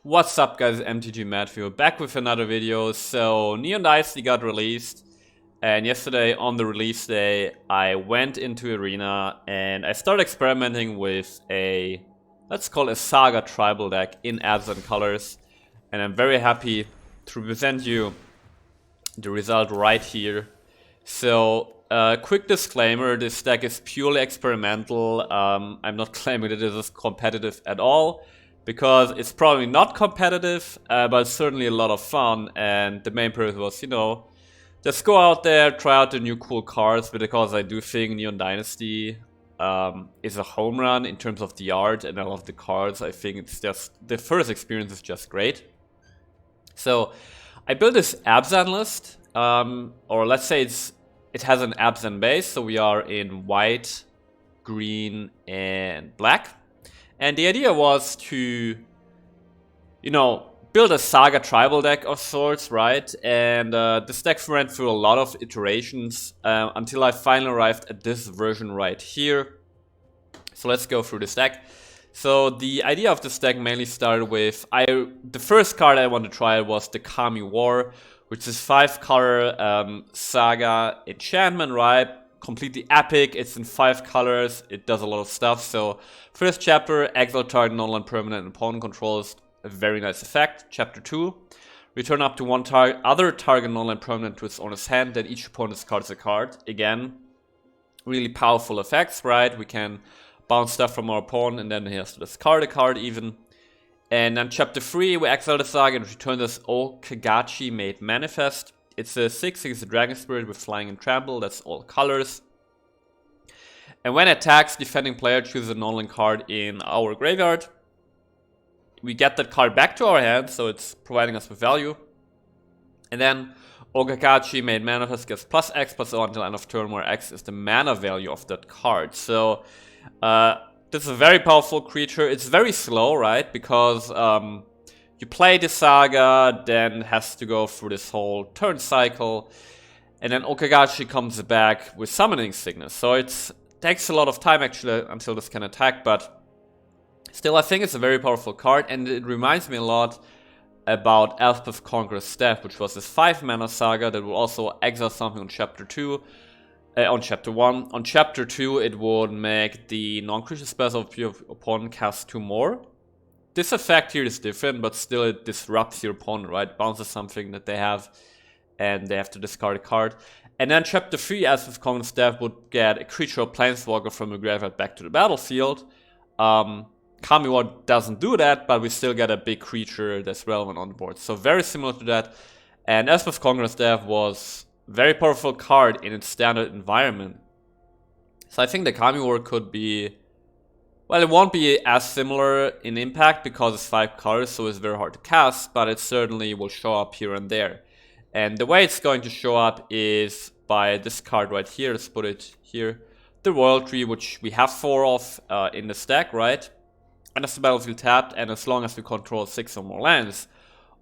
What's up guys, MTG Matthew back with another video. So Neon Dynasty got released, and yesterday on the release day I went into Arena and I started experimenting with a, let's call it a Saga tribal deck in absent colors, and I'm very happy to present you the result right here. So quick disclaimer, this deck is purely experimental. I'm not claiming that this is competitive at all, because it's probably not competitive, but it's certainly a lot of fun. And the main purpose was, you know, just go out there, try out the new cool cards, because I do think Neon Dynasty is a home run in terms of the art and I love the cards. I think it's just, the first experience is just great. So I built this absent list, or let's say it has an absent base, so we are in white, green, and black. And the idea was to, you know, build a Saga tribal deck of sorts, right? And this deck went through a lot of iterations until I finally arrived at this version right here. So let's go through this deck. So the idea of this deck mainly started with, the first card I wanted to try was the Kamigawa, which is 5-color Saga enchantment, right? Completely epic. It's in 5 colors. It does a lot of stuff. So first chapter, exile target non-land permanent and opponent controls, a very nice effect. Chapter 2, return up to one other target non-land permanent to its owner's hand, then each opponent discards a card. Again, really powerful effects, right? We can bounce stuff from our opponent and then he has to discard a card even. And then chapter 3, we exile the Saga and return this Okagachi made manifest. It's a 6/6 Dragon Spirit with flying and trample, that's all colors. And when it attacks, defending player chooses a non-land card in our graveyard. We get that card back to our hand, so it's providing us with value. And then Okagachi made manifest gets +X/+O until end of turn, where X is the mana value of that card. So this is a very powerful creature. It's very slow, right? Because you play the Saga, then has to go through this whole turn cycle, and then Okagachi comes back with Summoning Sickness. So it takes a lot of time actually until this can attack, but still I think it's a very powerful card, and it reminds me a lot about Elspeth Conqueror's Staff, which was this 5-mana Saga that will also exile something on chapter 2. On chapter 1. On chapter 2 it would make the non-creature spells of your opponent cast 2 more. This effect here is different, but still it disrupts your opponent, right? Bounces something that they have, and they have to discard a card. And then chapter 3, as with Common Staff, would get a creature or planeswalker from your graveyard back to the battlefield. Kamigawa doesn't do that, but we still get a big creature that's relevant on the board. So very similar to that. And as with Conqueror's Staff was very powerful card in its standard environment. So I think the Kamigawa could be, well, it won't be as similar in impact because it's 5 colors, so it's very hard to cast, but it certainly will show up here and there. And the way it's going to show up is by this card right here. Let's put it here. The Royal Tree, which we have 4 of in the stack, right? And as the battlefield tapped, and as long as we control 6 or more lands,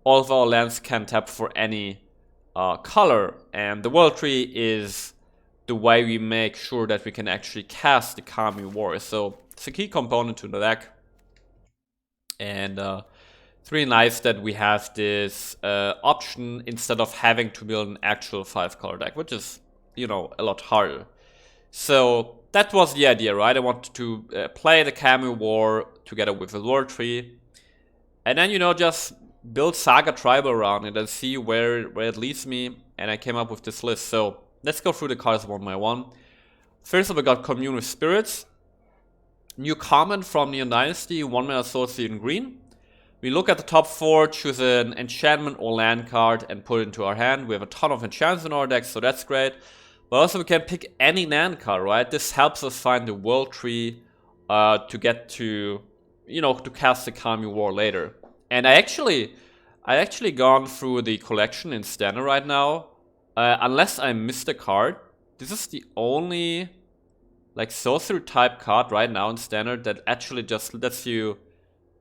all of our lands can tap for any color. And the Royal Tree is the way we make sure that we can actually cast the Kamigawa. So it's a key component to the deck, and it's really nice that we have this option instead of having to build an actual 5-color deck, which is, you know, a lot harder. So that was the idea, right? I wanted to play the Kamigawa together with the Lore Tree, and then, you know, just build Saga Tribal around it and see where it leads me, and I came up with this list. So let's go through the cards one by one. First up, I got Commune with Spirits. New common from Neon Dynasty, 1-mana sorcery in green. We look at the top 4, choose an enchantment or land card and put it into our hand. We have a ton of enchantments in our deck, so that's great. But also we can pick any land card, right? This helps us find the World Tree to get to, you know, to cast the Kamigawa later. And I actually gone through the collection in Standard right now. Unless I missed a card, this is the only like sorcery type card right now in Standard that actually just lets you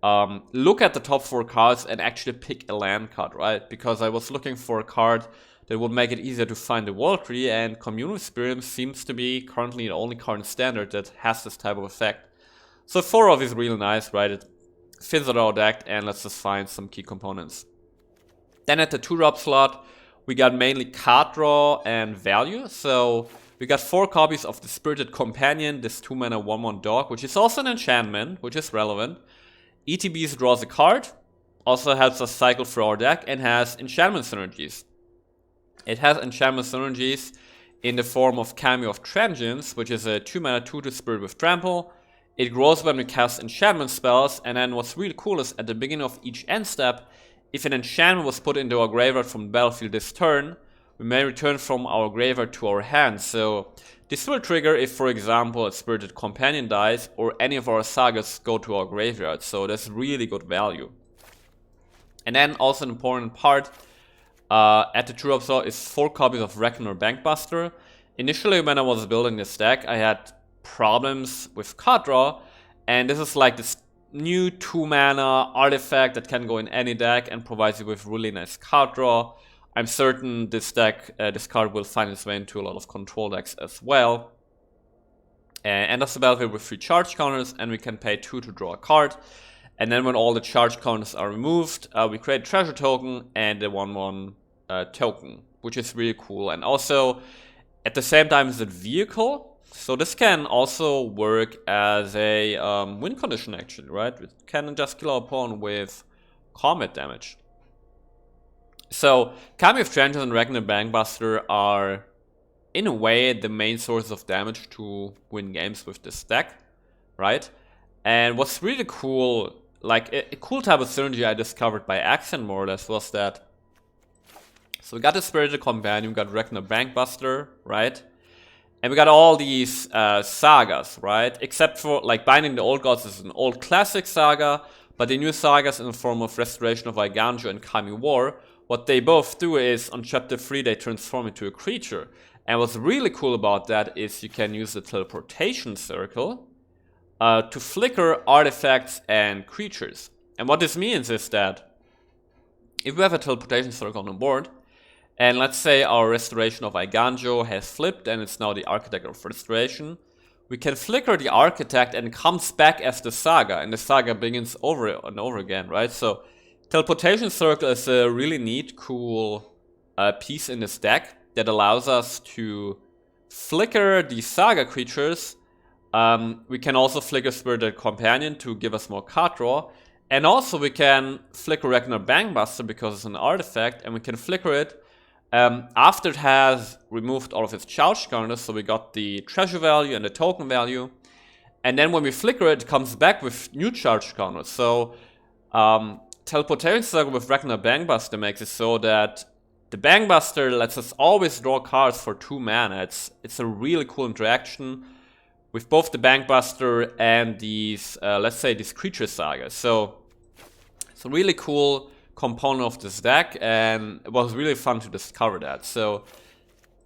look at the top 4 cards and actually pick a land card, right? Because I was looking for a card that would make it easier to find the World Tree, and Commune with Spirits seems to be currently the only card in Standard that has this type of effect. So 4 of is really nice, right? fizzle our deck, and let's just find some key components. Then at the 2-drop slot, we got mainly card draw and value. So we got 4 copies of the Spirited Companion, this 2-mana 1/1 dog, which is also an enchantment, which is relevant. ETBs draws a card, also helps us cycle through our deck, and has enchantment synergies. It has enchantment synergies in the form of Cameo of Transience, which is a 2-mana 2/2 Spirit with Trample. It grows when we cast enchantment spells, and then what's really cool is at the beginning of each end step, if an enchantment was put into our graveyard from the battlefield this turn, we may return from our graveyard to our hand. So this will trigger if, for example, a Spirited Companion dies or any of our sagas go to our graveyard. So that's really good value. And then also an important part at the 2-drop slot is 4 copies of Reckoner Bankbuster. Initially when I was building this deck, I had problems with card draw, and this is like this new 2-mana artifact that can go in any deck and provides you with really nice card draw. I'm certain this deck, this card will find its way into a lot of control decks as well. And that's the battlefield with 3 charge counters, and we can pay 2 to draw a card. And then when all the charge counters are removed, we create a treasure token and a 1/1 token, which is really cool. And also, at the same time, it's a vehicle. So this can also work as a win condition, actually, right? It can just kill our opponent with combat damage. So Cameo of Transience and Reckoner Bankbuster are, in a way, the main source of damage to win games with this deck, right? And what's really cool, like a cool type of synergy I discovered by accident more or less, was that, so we got the Spirited Companion, we got Reckoner Bankbuster, right? And we got all these sagas, right? Except for, like, Binding the Old Gods is an old classic saga, but the new sagas in the form of Restoration of Eiganjo and Kamigawa, what they both do is, on chapter 3, they transform into a creature. And what's really cool about that is you can use the teleportation circle to flicker artifacts and creatures. And what this means is that if we have a teleportation circle on the board, and let's say our Restoration of Eiganjo has flipped and it's now the Architect of Restoration, we can flicker the Architect and it comes back as the saga, and the saga begins over and over again, right? So Teleportation Circle is a really neat, cool piece in this deck that allows us to flicker the saga creatures. We can also flicker Spirited Companion to give us more card draw. And also we can flicker Reckoner Bankbuster because it's an artifact, and we can flicker it after it has removed all of its charge counters. So we got the treasure value and the token value. And then when we flicker it, it comes back with new charge counters. So Teleportation Circle with Reckoner Bankbuster makes it so that the Bankbuster lets us always draw cards for 2 mana. It's a really cool interaction with both the Bankbuster and these, let's say, these creature sagas. So it's a really cool component of this deck, and it was really fun to discover that. So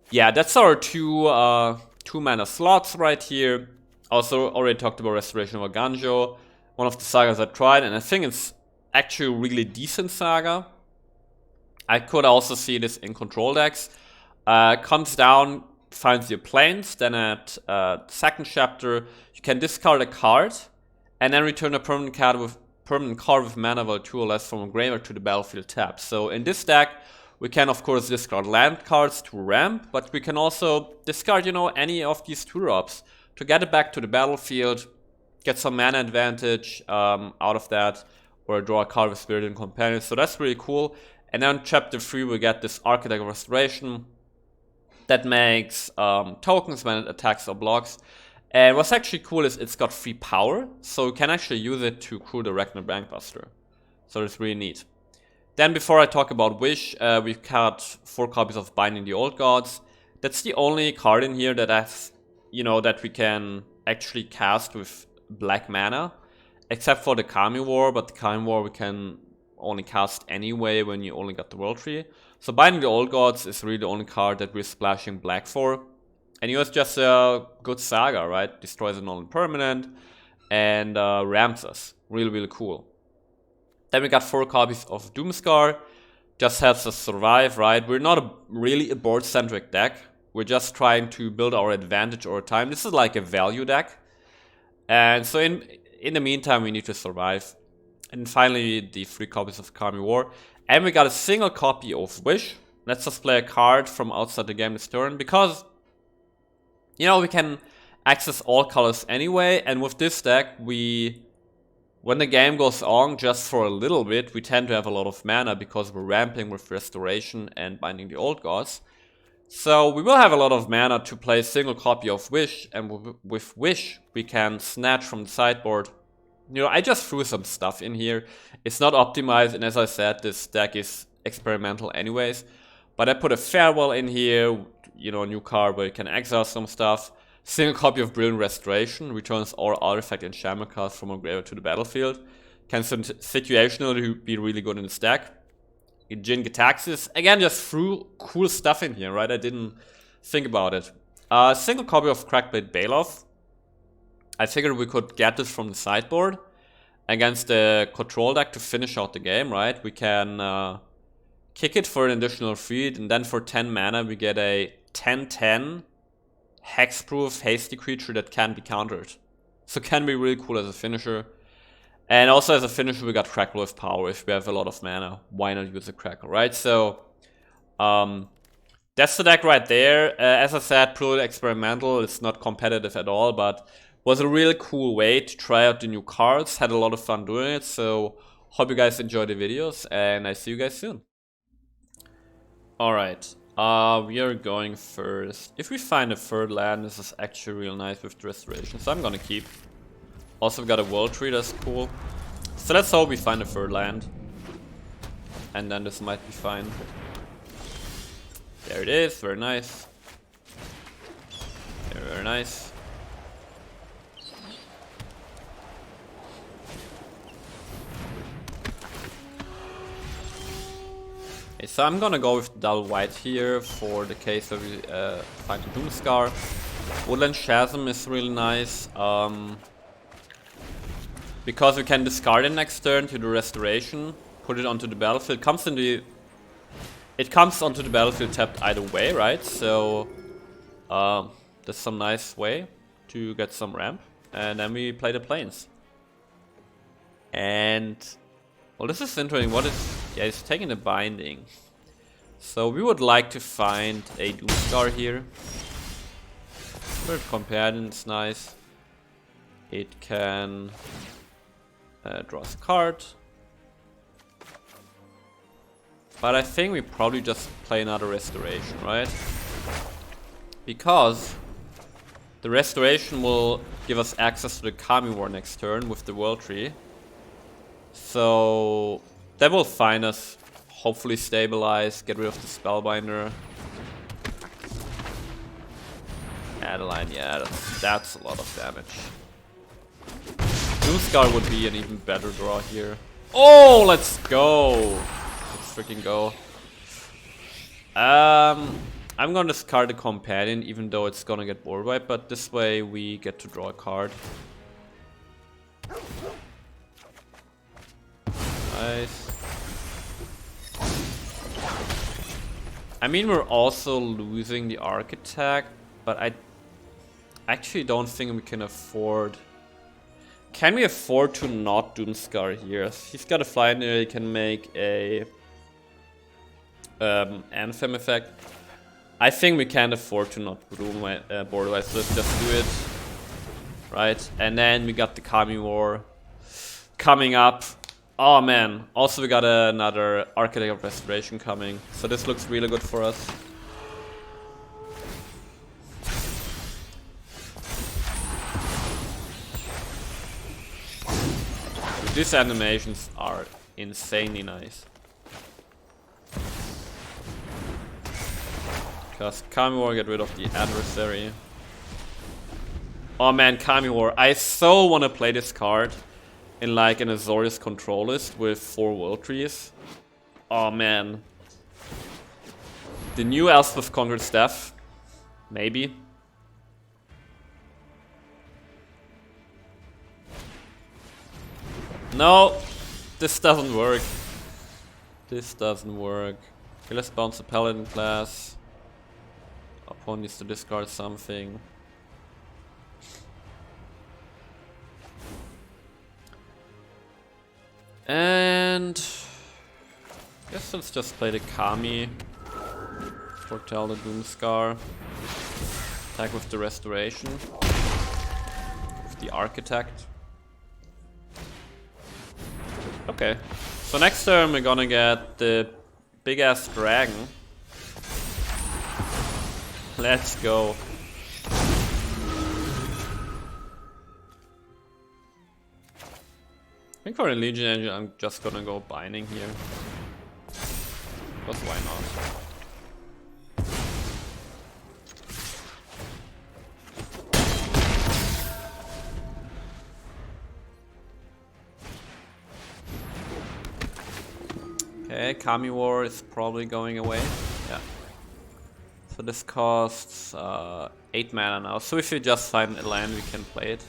yeah, that's our 2 mana slots right here. Also already talked about Restoration of Eiganjo, one of the sagas I tried, and I think it's actually a really decent saga. I could also see this in control decks. Comes down, finds your planes, then at second chapter you can discard a card and then return a permanent card with mana value 2 or less from a graveyard to the battlefield tapped. So in this deck we can of course discard land cards to ramp, but we can also discard, you know, any of these 2-drops to get it back to the battlefield, get some mana advantage out of that, or draw a card with Spirited Companion. So that's really cool. And then chapter 3 we get this Architect of Restoration that makes tokens when it attacks or blocks. And what's actually cool is it's got free power, so you can actually use it to crew the Reckoner Bankbuster. So it's really neat. Then before I talk about Wish, we've got 4 copies of Binding the Old Gods. That's the only card in here that has, you know, that we can actually cast with black mana, except for the Kamigawa, but the Kamigawa we can only cast anyway when you only got the World Tree. So Binding the Old Gods is really the only card that we're splashing black for. And it's just a good saga, right? Destroys a non-permanent and ramps us. Really, really cool. Then we got 4 copies of Doomscar. Just helps us survive, right? We're not really a board-centric deck. We're just trying to build our advantage over time. This is like a value deck. And so in the meantime, we need to survive. And finally, the 3 copies of Kamigawa. And we got a single copy of Wish. Let's just play a card from outside the game this turn, because, you know, we can access all colors anyway, and with this deck, when the game goes on just for a little bit, we tend to have a lot of mana because we're ramping with Restoration and Binding the Old Gods. So we will have a lot of mana to play a single copy of Wish, and with Wish, we can snatch from the sideboard. You know, I just threw some stuff in here. It's not optimized, and as I said, this deck is experimental anyways. But I put a Farewell in here, you know, a new card where you can exile some stuff. Single copy of Brilliant Restoration, returns all artifact and enchantment cards from a graveyard to the battlefield. Can situationally be really good in the stack. Jin Gitaxis, again, just threw cool stuff in here, right? I didn't think about it. Single copy of Crackblade Baloth. I figured we could get this from the sideboard against the control deck to finish out the game, right? We can kick it for an additional 3, and then for 10 mana we get a 10/10 hexproof hasty creature that can be countered. So can be really cool as a finisher. And also as a finisher we got Crackle with Power. If we have a lot of mana, why not use a Crackle, right? So that's the deck right there. As I said, purely experimental. It's not competitive at all, but was a really cool way to try out the new cards. Had a lot of fun doing it. So hope you guys enjoy the videos, and I see you guys soon. Alright, we are going first. If we find a third land, this is actually real nice with the restoration, so I'm gonna keep. Also, we got a World Tree, that's cool. So let's hope we find a third land. And then this might be fine. There it is, very nice. Very, very nice. Okay, so I'm gonna go with double white here for the case where we find a Doomscar. Woodland Chasm is really nice. Because we can discard it next turn to the restoration, put it onto the battlefield. It comes onto the battlefield tapped either way, right? So that's some nice way to get some ramp. And then we play the plains. And well, this is interesting. What is... yeah, it's taking a binding. So we would like to find a Doomscar here. Third Companion is nice. It can draw a card. But I think we probably just play another Restoration, right? Because the Restoration will give us access to the Kamigawa next turn with the World Tree. So that will find us, hopefully stabilize, get rid of the Spellbinder. Adeline, yeah, that's a lot of damage. Doomscar would be an even better draw here. Oh, let's go! Let's freaking go. I'm gonna discard the Companion, even though it's gonna get board wipe, but this way we get to draw a card. Nice. I mean, we're also losing the Architect, but I actually don't think we can afford... Can we afford to not Doomscar here? He's got a fly in there, he can make a Anthem effect. I think we can't afford to not board wipe, so let's just do it. Right, and then we got the Kamigawa coming up. Oh man, also we got another Architect of Restoration coming, so this looks really good for us. These animations are insanely nice. Because Kamigawa get rid of the adversary. Oh man, Kamigawa, I so want to play this card in like an Azorius control list with 4 World Trees. Oh man. The new Elspeth Conquered Staff. Maybe. No, this doesn't work. This doesn't work. Okay, let's bounce the Paladin class. Opponent needs to discard something. And guess let's just play the Kami. Foretell the Doomscar. Attack with the Restoration. With the Architect. Okay. So next turn we're gonna get the big ass dragon. Let's go. I think for the Legion Engine I'm just gonna go binding here. Because why not? Okay, Kami War is probably going away. Yeah. So this costs 8 mana now. So if you just find a land, we can play it.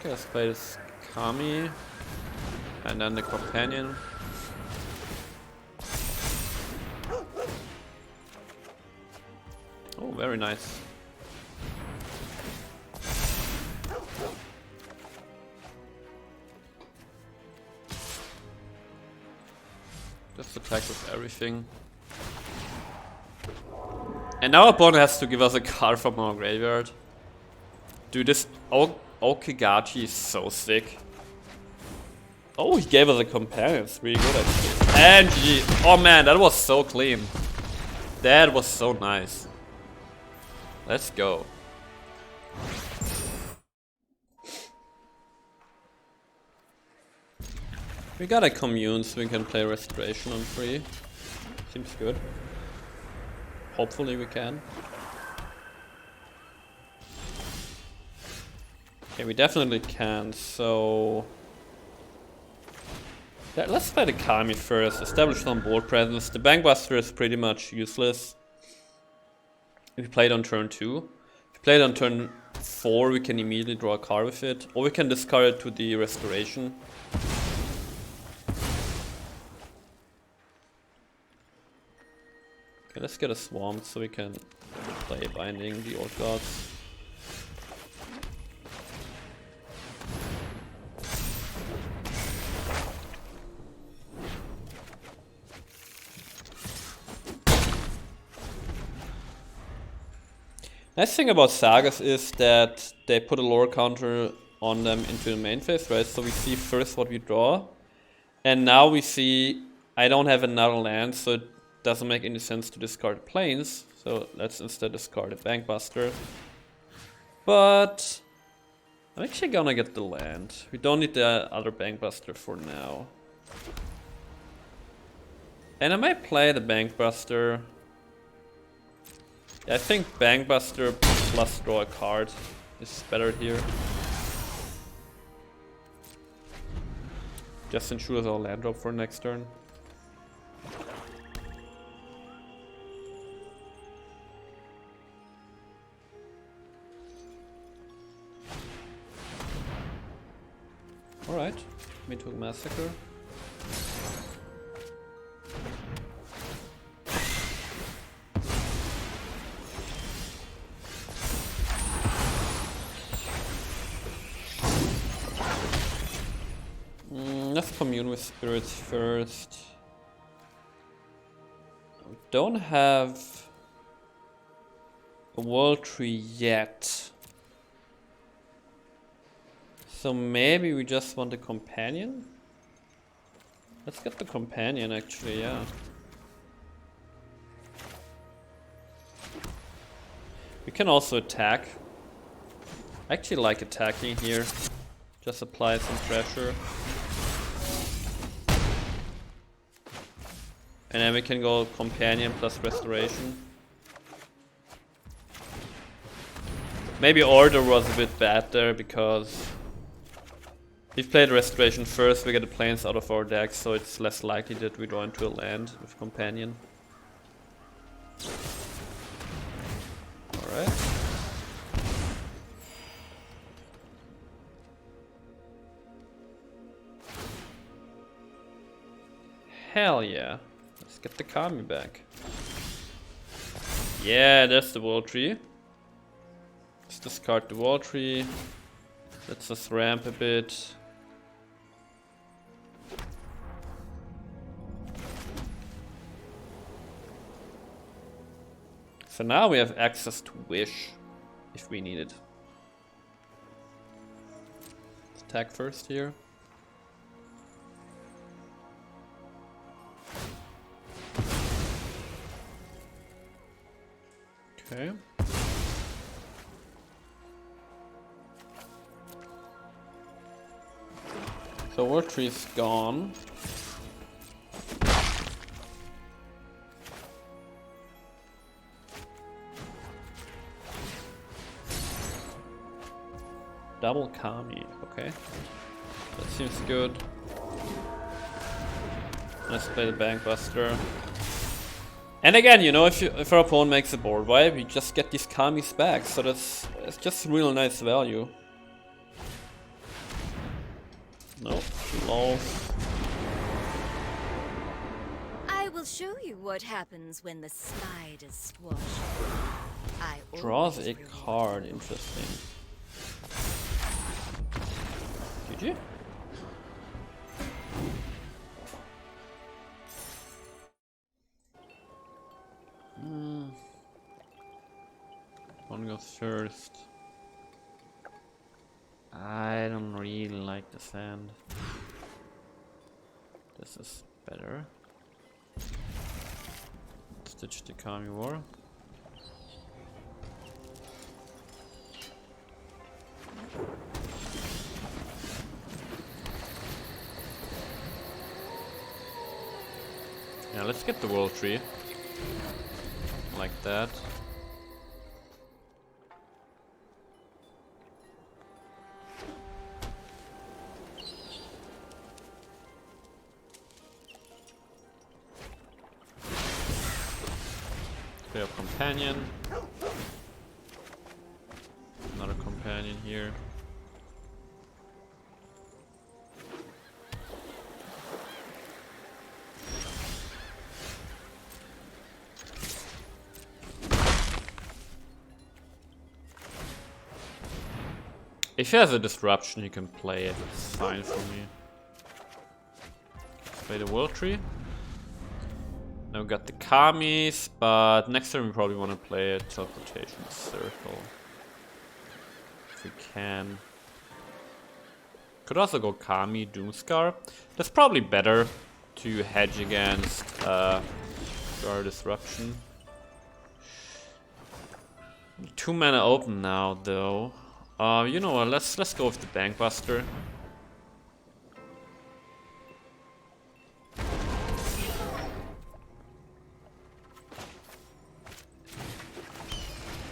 Okay, let's play this Kami. And then the Companion. Oh, very nice. Just attack with everything. And now our opponent has to give us a card from our graveyard. Dude, this Okigachi is so sick. Oh, he gave us a companion. It's really good actually. And GG. Oh man, that was so clean. That was so nice. Let's go. We got a commune, so we can play Restoration on free. Seems good. Hopefully we can. Okay, we definitely can, so... Yeah, let's play the Kami first, establish some board presence. The Bankbuster is pretty much useless if we play it on turn 2. If we play it on turn 4, we can immediately draw a card with it, or we can discard it to the Restoration. Okay, let's get a Swamp so we can play Binding the Old Gods. Nice thing about Sagas is that they put a lore counter on them into the main phase, right? So we see first what we draw, and now we see I don't have another land, so it doesn't make any sense to discard planes. So let's instead discard a Bankbuster. But I'm actually gonna get the land. We don't need the other Bankbuster for now. And I might play the Bankbuster. I think Bankbuster plus draw a card is better here. Just ensures our land drop for next turn. Alright, me to Massacre. Let's commune with spirits first. Don't have a world tree yet. So maybe we just want a companion? Let's get the companion actually, yeah. We can also attack. I actually like attacking here. Just apply some pressure. And then we can go companion plus restoration. Maybe order was a bit bad there because we've played restoration first, we get the planes out of our deck, so it's less likely that we draw into a land with companion. Alright. Hell yeah. Let's get the Kami back. Yeah, that's the world tree. Let's discard the wall tree. Let's just ramp a bit. So now we have access to Wish, if we need it. Let's attack first here. Okay. So Word Tree is gone. Double Kami, okay. That seems good. Let's play the Bankbuster. And again, you know, if our opponent makes a board wipe, we just get these Kamis back, so it's just real nice value. Nope, lost. I will show you what happens when the slide is squashed. Draws a card, interesting. GG. One goes first. I don't really like the sand. This is better. Stitch the Kamigawa. Yeah, let's get the world tree. Like that. We have companion. Another companion here. If he has a disruption, he can play it. It's fine for me. Play the world tree. Now we got the Kamis, but next turn we probably want to play a teleportation circle. If we can. Could also go Kami, Doomscar. That's probably better to hedge against our disruption. 2 mana open now though. You know what, let's go with the Bankbuster.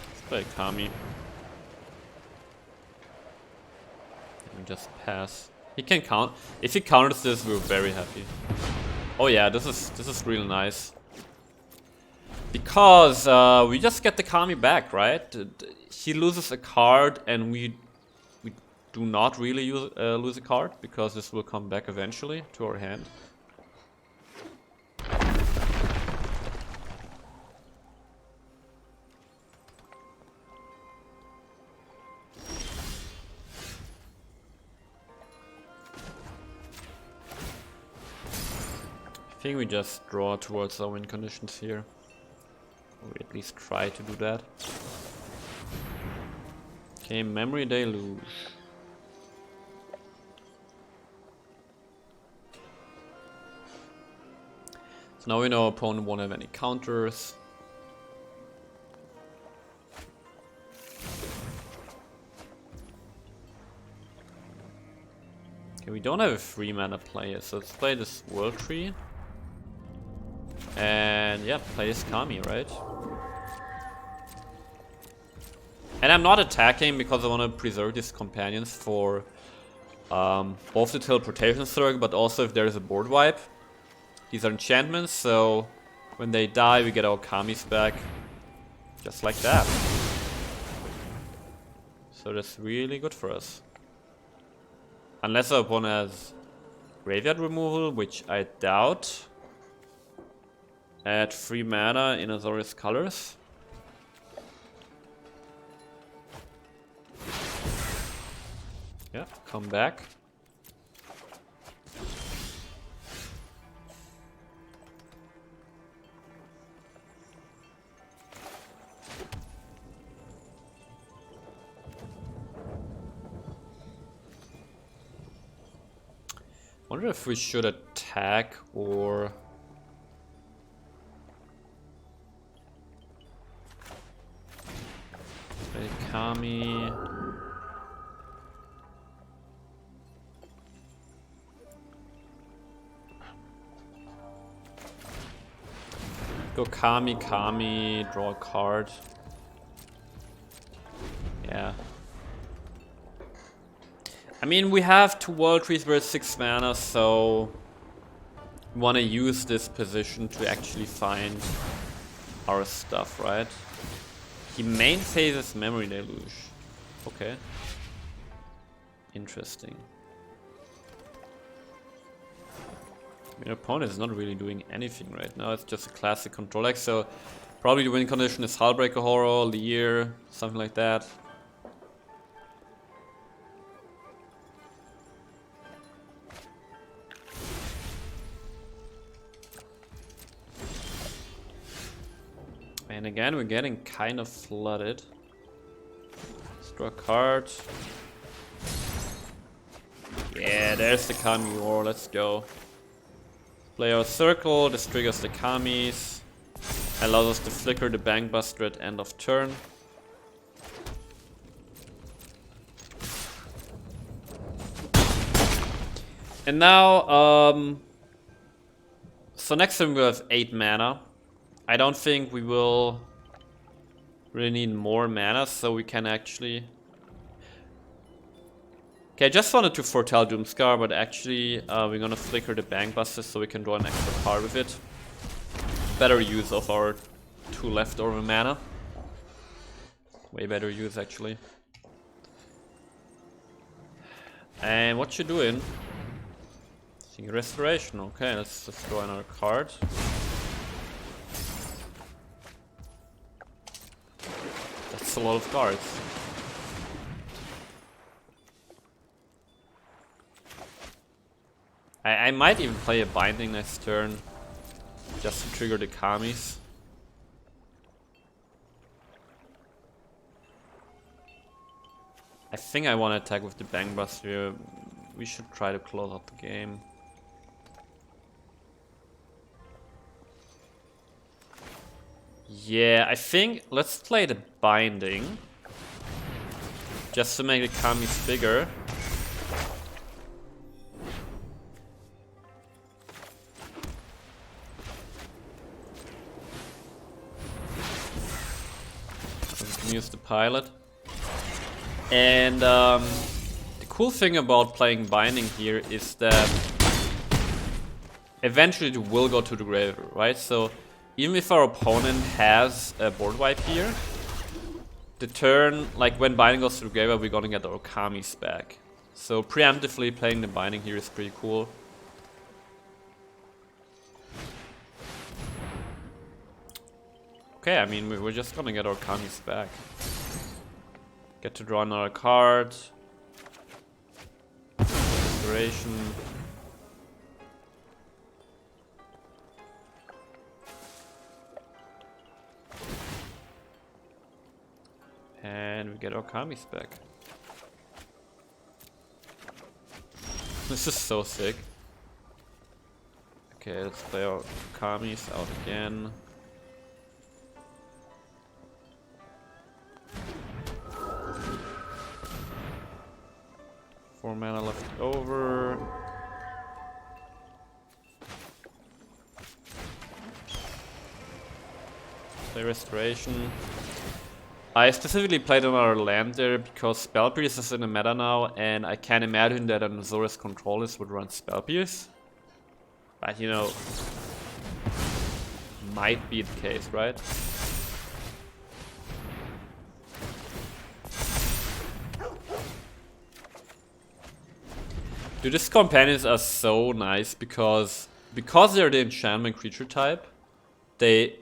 Let's play Kami. And just pass. He can count. If he counters this, we're very happy. Oh yeah, this is really nice. Because we just get the Kami back, right? He loses a card and we do not really lose a card because this will come back eventually to our hand. I think we just draw towards our win conditions here. Or we at least try to do that. Okay, Memory Deluge. So now we know our opponent won't have any counters. Okay, we don't have a 3 mana player, so let's play this World Tree. And yeah, play this Kami, right? And I'm not attacking because I want to preserve these companions for both the teleportation circle, but also if there's a board wipe. These are enchantments, so when they die, we get our Kamis back. Just like that. So that's really good for us. Unless our opponent has graveyard removal, which I doubt. Add 3 mana in Azorius colors. Yeah, come back. Wonder if we should attack or play Kami. Go Kami, Kami, draw a card. Yeah. I mean, we have 2 World Trees worth 6 mana, so we want to use this position to actually find our stuff, right? He main phases Memory Deluge. Okay. Interesting. I mean, opponent is not really doing anything right now. It's just a classic control deck, so probably the win condition is Hullbreaker Horror, Leer, something like that. And again, we're getting kind of flooded. Let's draw a card. Yeah, there's the Kami War, let's go. Play our circle, this triggers the Kamis. Allows us to flicker the Bankbuster at end of turn. And now, so next time we'll have 8 mana. I don't think we will really need more mana, so we can actually... Okay, I just wanted to foretell Doomscar, but actually we're gonna flicker the Bankbuster so we can draw an extra card with it. Better use of our 2 leftover mana. Way better use, actually. And what you doing? Seeing Restoration. Okay, let's just draw another card. That's a lot of cards. I might even play a Binding next turn, just to trigger the Kamis. I think I want to attack with the Bankbuster. We should try to close out the game. Yeah, I think let's play the Binding, just to make the Kamis bigger. Use the pilot. And the cool thing about playing Binding here is that eventually it will go to the grave, right? So even if our opponent has a board wipe here, the turn, like when Binding goes to the grave, we're gonna get our Kamis back. So preemptively playing the Binding here is pretty cool. Okay, I mean, we're just gonna get our Kamis back. Get to draw another card. Restoration. And we get our Kamis back. This is so sick. Okay, let's play our Kamis out again. 4 mana left over. Play Restoration. I specifically played on our land there because Spell Pierce is in the meta now, and I can imagine that an Azorius Controlist would run Spell Pierce. But you know, might be the case, right? Dude, these companions are so nice because they're the enchantment creature type, they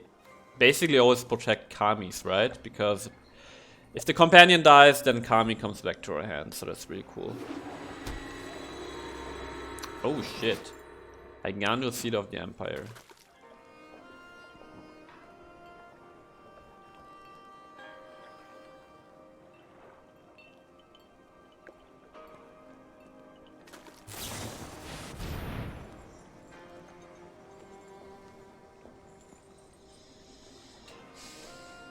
basically always protect Kamis, right? Because If the companion dies, then Kami comes back to our hand, so that's really cool. Oh shit. Eiganjo Seed of the Empire.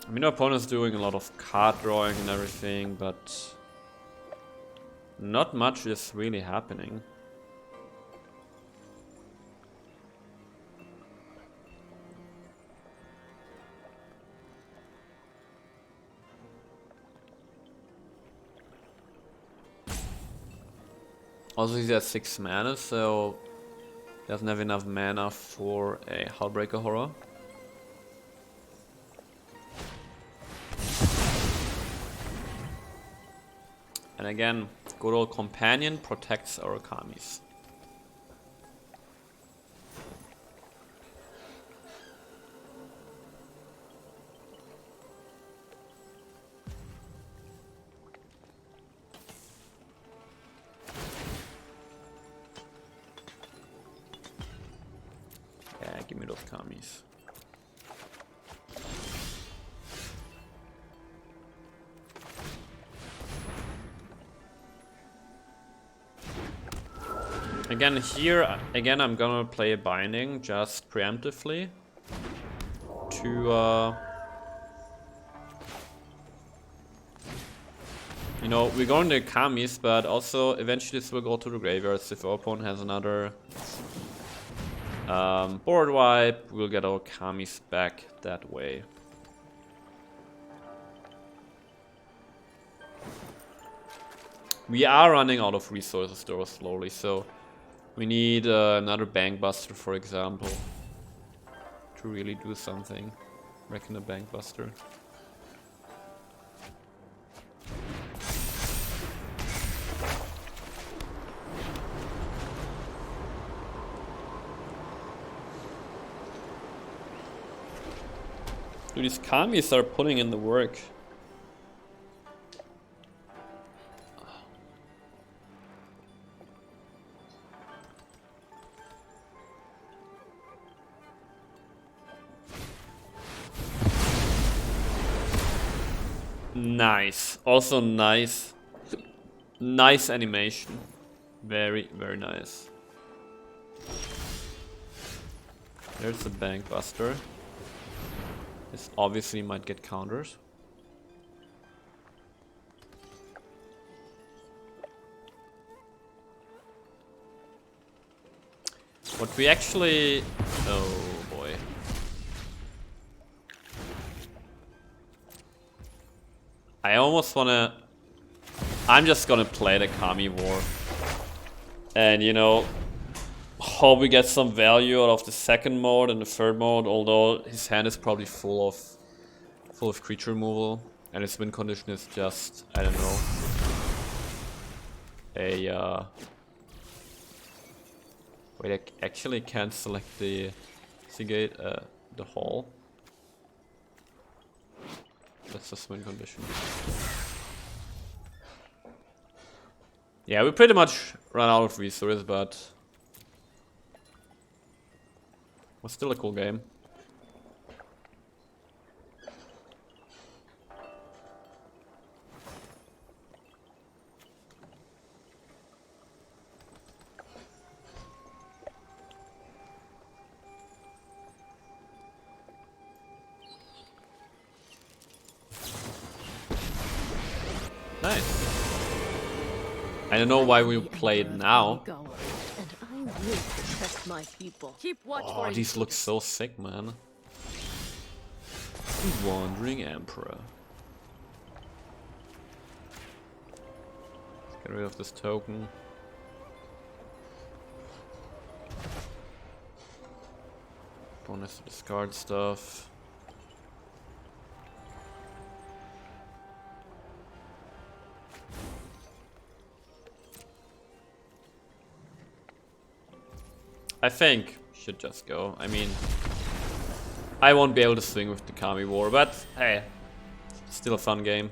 I mean, our opponent's doing a lot of card drawing and everything, but not much is really happening. Also, he's at 6 mana, so doesn't have enough mana for a Hullbreaker Horror. And again, good old companion protects our Kamis. Yeah, give me those Kamis. Again, here, I'm gonna play a Binding just preemptively to, you know, we're going to Kamis, but also eventually this will go to the graveyards. If our opponent has another board wipe, we'll get our Kamis back that way. We are running out of resources though slowly, so we need another Bankbuster, for example, to really do something. Reckon a Bankbuster. Dude, these Kamis are putting in the work. Nice. Also nice. Nice animation. Very, very nice. There's the Bankbuster. This obviously might get counters. What we actually... Oh boy. I almost wanna... I'm just gonna play the Kami War. And you know, hope we get some value out of the second mode and the third mode, although his hand is probably full of creature removal. And his win condition is just, I don't know, a wait, I actually can't select the Seagate, the hall. That's the win condition. Yeah, we pretty much run out of resources, but it was still a cool game. Nice. I don't know why we played now. Oh, these look so sick, man. The Wandering Emperor. Let's get rid of this token. Bonus to discard stuff. I think should just go. I mean, I won't be able to swing with the Kami War, but hey, still a fun game.